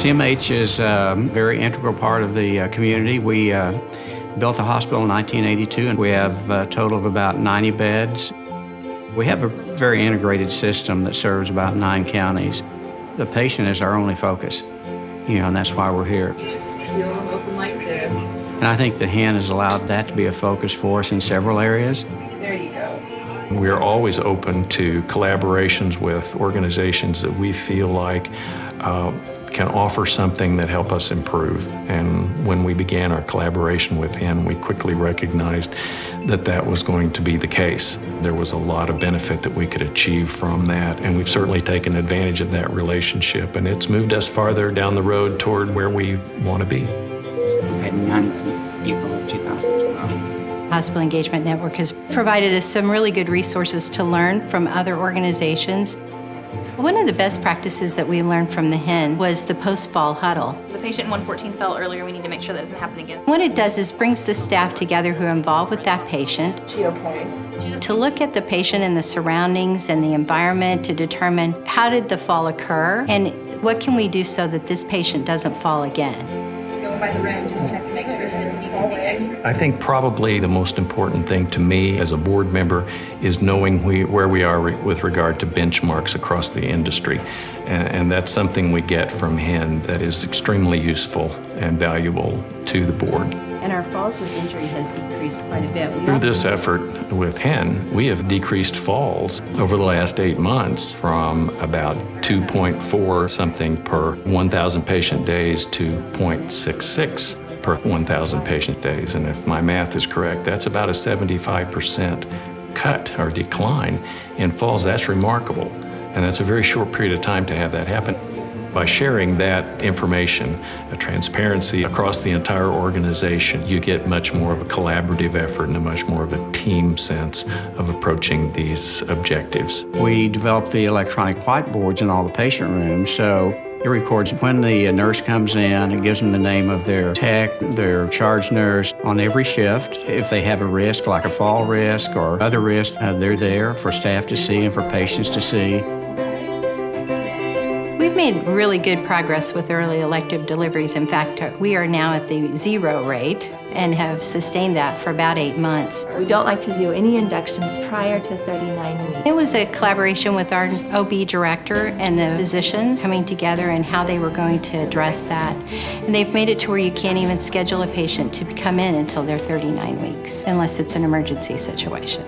CMH is a very integral part of the community. We built the hospital in 1982, and we have a total of about 90 beds. We have a very integrated system that serves about 9 counties. The patient is our only focus, and that's why we're here. Just peel them open like this. And I think the HEN has allowed that to be a focus for us in several areas. There you go. We're always open to collaborations with organizations that we feel like can offer something that help us improve. And when we began our collaboration with HEN, we quickly recognized that that was going to be the case. There was a lot of benefit that we could achieve from that, and we've certainly taken advantage of that relationship, and it's moved us farther down the road toward where we want to be. We've had none since April of 2012. Hospital Engagement Network has provided us some really good resources to learn from other organizations. One of the best practices that we learned from the HEN was the post-fall huddle. The patient in 114 fell earlier. We need to make sure that doesn't happen again. What it does is brings the staff together who are involved with that patient. Is she okay? To look at the patient and the surroundings and the environment to determine how did the fall occur and what can we do so that this patient doesn't fall again. Go by the red, just check to make sure she doesn't need anything extra. I think probably the most important thing to me as a board member is knowing where we are with regard to benchmarks across the industry. And that's something we get from HEN that is extremely useful and valuable to the board. And our falls with injury has decreased quite a bit. Through this effort with HEN, we have decreased falls over the last 8 months from about 2.4 something per 1,000 patient days to 0.66 per 1,000 patient days. And if my math is correct, that's about a 75% cut or decline in falls. That's remarkable. And that's a very short period of time to have that happen. By sharing that information, a transparency across the entire organization, you get much more of a collaborative effort and a much more of a team sense of approaching these objectives. We developed the electronic whiteboards in all the patient rooms, so it records when the nurse comes in. It gives them the name of their tech, their charge nurse on every shift. If they have a risk, like a fall risk or other risks, they're there for staff to see and for patients to see. We've made really good progress with early elective deliveries. In fact, we are now at the 0 rate and have sustained that for about 8 months. We don't like to do any inductions prior to 39 weeks. It was a collaboration with our OB director and the physicians coming together and how they were going to address that. And they've made it to where you can't even schedule a patient to come in until they're 39 weeks, unless it's an emergency situation.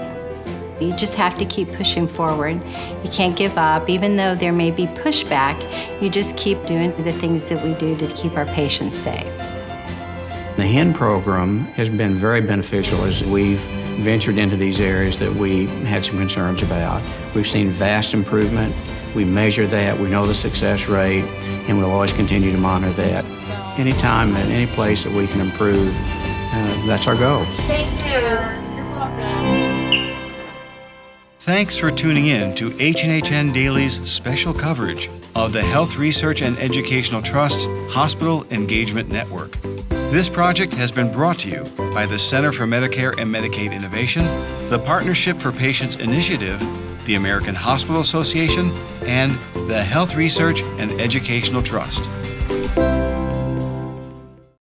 You just have to keep pushing forward. You can't give up. Even though there may be pushback, you just keep doing the things that we do to keep our patients safe. The HEN program has been very beneficial as we've ventured into these areas that we had some concerns about. We've seen vast improvement. We measure that. We know the success rate, and we'll always continue to monitor that. Anytime and any place that we can improve, that's our goal. Thank you. You're welcome. Thanks for tuning in to H&HN Daily's special coverage of the Health Research and Educational Trust's Hospital Engagement Network. This project has been brought to you by the Center for Medicare and Medicaid Innovation, the Partnership for Patients Initiative, the American Hospital Association, and the Health Research and Educational Trust.